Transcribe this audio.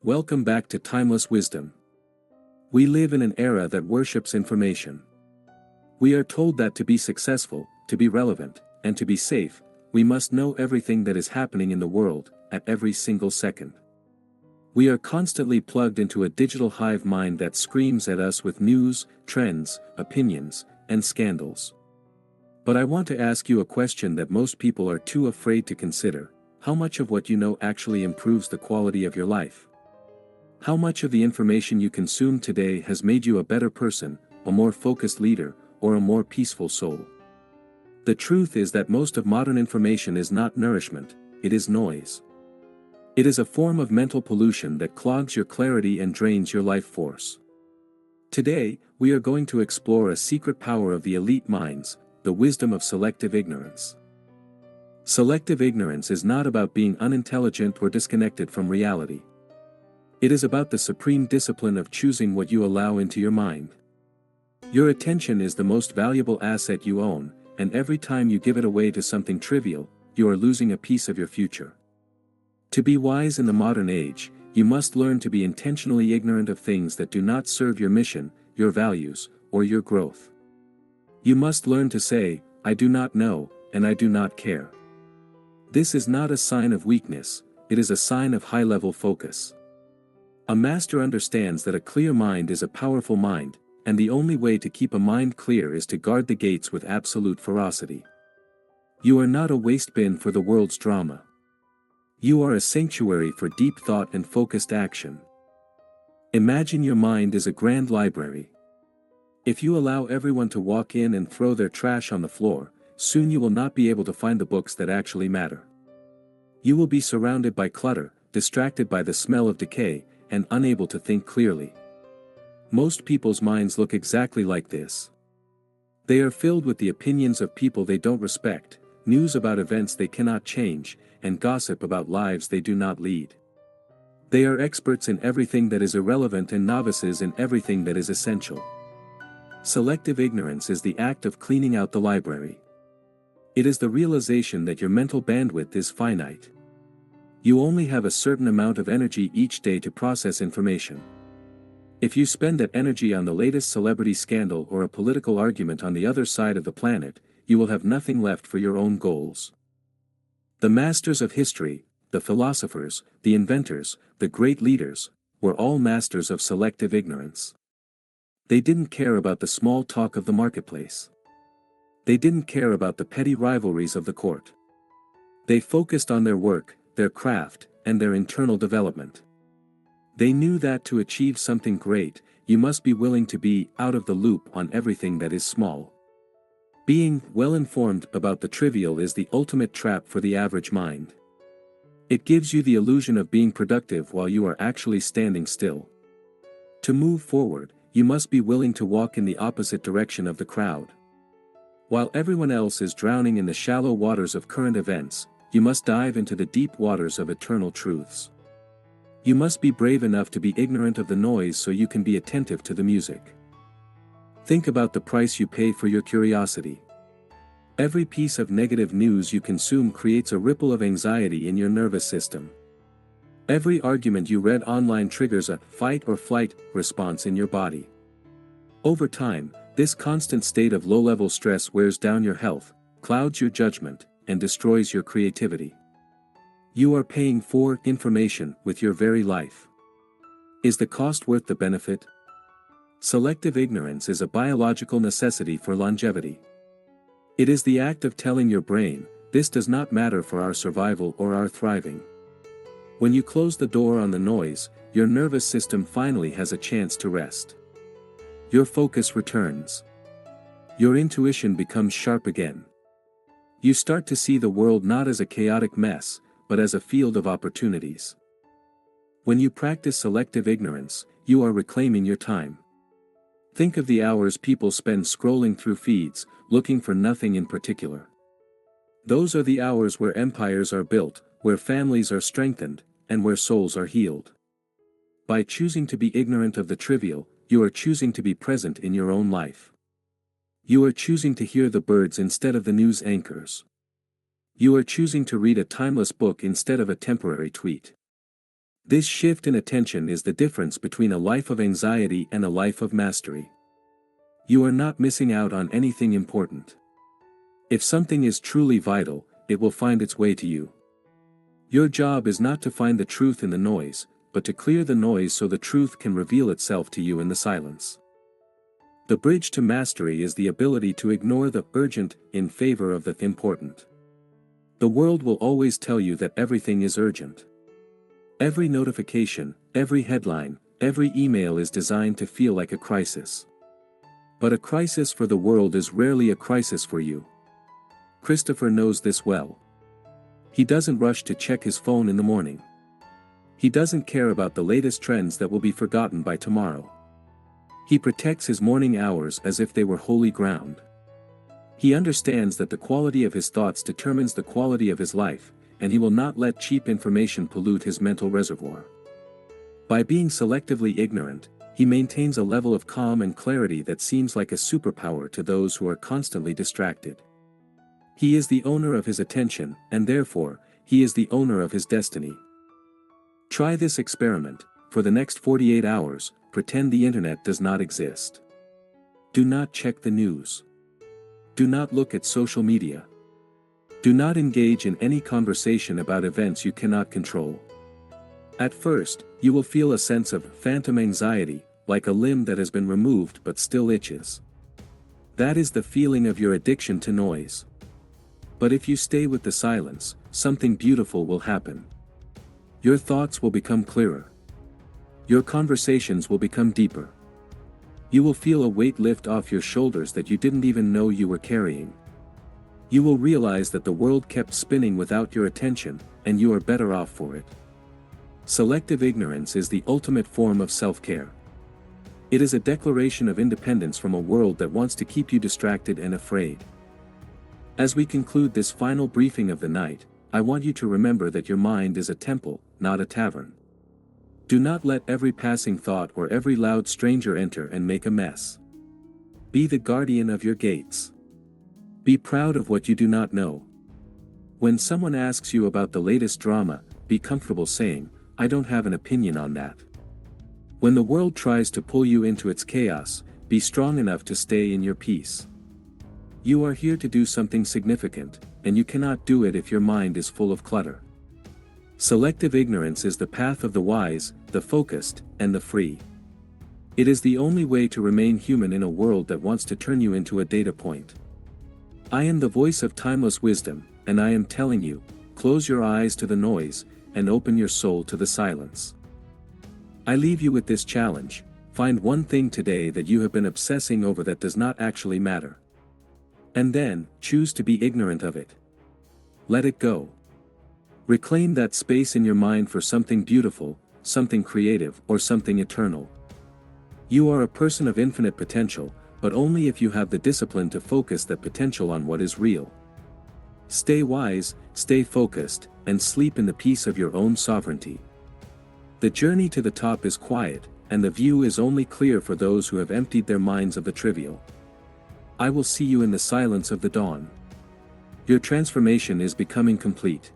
Welcome back to Timeless Wisdom. We live in an era that worships information. We are told that to be successful, to be relevant, and to be safe, we must know everything that is happening in the world, at every single second. We are constantly plugged into a digital hive mind that screams at us with news, trends, opinions, and scandals. But I want to ask you a question that most people are too afraid to consider: how much of what you know actually improves the quality of your life? How much of the information you consume today has made you a better person, a more focused leader, or a more peaceful soul? The truth is that most of modern information is not nourishment, it is noise. It is a form of mental pollution that clogs your clarity and drains your life force. Today, we are going to explore a secret power of the elite minds, the wisdom of selective ignorance. Selective ignorance is not about being unintelligent or disconnected from reality. It is about the supreme discipline of choosing what you allow into your mind. Your attention is the most valuable asset you own, and every time you give it away to something trivial, you are losing a piece of your future. To be wise in the modern age, you must learn to be intentionally ignorant of things that do not serve your mission, your values, or your growth. You must learn to say, "I do not know, and I do not care." This is not a sign of weakness, it is a sign of high-level focus. A master understands that a clear mind is a powerful mind, and the only way to keep a mind clear is to guard the gates with absolute ferocity. You are not a waste bin for the world's drama. You are a sanctuary for deep thought and focused action. Imagine your mind is a grand library. If you allow everyone to walk in and throw their trash on the floor, soon you will not be able to find the books that actually matter. You will be surrounded by clutter, distracted by the smell of decay, and unable to think clearly. Most people's minds look exactly like this. They are filled with the opinions of people they don't respect, news about events they cannot change, and gossip about lives they do not lead. They are experts in everything that is irrelevant and novices in everything that is essential. Selective ignorance is the act of cleaning out the library. It is the realization that your mental bandwidth is finite. You only have a certain amount of energy each day to process information. If you spend that energy on the latest celebrity scandal or a political argument on the other side of the planet, you will have nothing left for your own goals. The masters of history, the philosophers, the inventors, the great leaders, were all masters of selective ignorance. They didn't care about the small talk of the marketplace. They didn't care about the petty rivalries of the court. They focused on their work, their craft, and their internal development. They knew that to achieve something great, you must be willing to be out of the loop on everything that is small. Being well-informed about the trivial is the ultimate trap for the average mind. It gives you the illusion of being productive while you are actually standing still. To move forward, you must be willing to walk in the opposite direction of the crowd. While everyone else is drowning in the shallow waters of current events, you must dive into the deep waters of eternal truths. You must be brave enough to be ignorant of the noise so you can be attentive to the music. Think about the price you pay for your curiosity. Every piece of negative news you consume creates a ripple of anxiety in your nervous system. Every argument you read online triggers a fight or flight response in your body. Over time, this constant state of low-level stress wears down your health, clouds your judgment, and destroys your creativity. You are paying for information with your very life. Is the cost worth the benefit? Selective ignorance is a biological necessity for longevity. It is the act of telling your brain, this does not matter for our survival or our thriving. When you close the door on the noise, your nervous system finally has a chance to rest. Your focus returns. Your intuition becomes sharp again. You start to see the world not as a chaotic mess, but as a field of opportunities. When you practice selective ignorance, you are reclaiming your time. Think of the hours people spend scrolling through feeds, looking for nothing in particular. Those are the hours where empires are built, where families are strengthened, and where souls are healed. By choosing to be ignorant of the trivial, you are choosing to be present in your own life. You are choosing to hear the birds instead of the news anchors. You are choosing to read a timeless book instead of a temporary tweet. This shift in attention is the difference between a life of anxiety and a life of mastery. You are not missing out on anything important. If something is truly vital, it will find its way to you. Your job is not to find the truth in the noise, but to clear the noise so the truth can reveal itself to you in the silence. The bridge to mastery is the ability to ignore the urgent in favor of the important. The world will always tell you that everything is urgent. Every notification, every headline, every email is designed to feel like a crisis. But a crisis for the world is rarely a crisis for you. Christopher knows this well. He doesn't rush to check his phone in the morning. He doesn't care about the latest trends that will be forgotten by tomorrow. He protects his morning hours as if they were holy ground. He understands that the quality of his thoughts determines the quality of his life, and he will not let cheap information pollute his mental reservoir. By being selectively ignorant, he maintains a level of calm and clarity that seems like a superpower to those who are constantly distracted. He is the owner of his attention, and therefore, he is the owner of his destiny. Try this experiment. For the next 48 hours, pretend the internet does not exist. Do not check the news. Do not look at social media. Do not engage in any conversation about events you cannot control. At first, you will feel a sense of phantom anxiety, like a limb that has been removed but still itches. That is the feeling of your addiction to noise. But if you stay with the silence, something beautiful will happen. Your thoughts will become clearer. Your conversations will become deeper. You will feel a weight lift off your shoulders that you didn't even know you were carrying. You will realize that the world kept spinning without your attention, and you are better off for it. Selective ignorance is the ultimate form of self-care. It is a declaration of independence from a world that wants to keep you distracted and afraid. As we conclude this final briefing of the night, I want you to remember that your mind is a temple, not a tavern. Do not let every passing thought or every loud stranger enter and make a mess. Be the guardian of your gates. Be proud of what you do not know. When someone asks you about the latest drama, be comfortable saying, "I don't have an opinion on that." When the world tries to pull you into its chaos, be strong enough to stay in your peace. You are here to do something significant, and you cannot do it if your mind is full of clutter. Selective ignorance is the path of the wise, the focused, and the free. It is the only way to remain human in a world that wants to turn you into a data point. I am the voice of timeless wisdom, and I am telling you, close your eyes to the noise, and open your soul to the silence. I leave you with this challenge: find one thing today that you have been obsessing over that does not actually matter. And then, choose to be ignorant of it. Let it go. Reclaim that space in your mind for something beautiful, something creative, or something eternal. You are a person of infinite potential, but only if you have the discipline to focus that potential on what is real. Stay wise, stay focused, and sleep in the peace of your own sovereignty. The journey to the top is quiet, and the view is only clear for those who have emptied their minds of the trivial. I will see you in the silence of the dawn. Your transformation is becoming complete.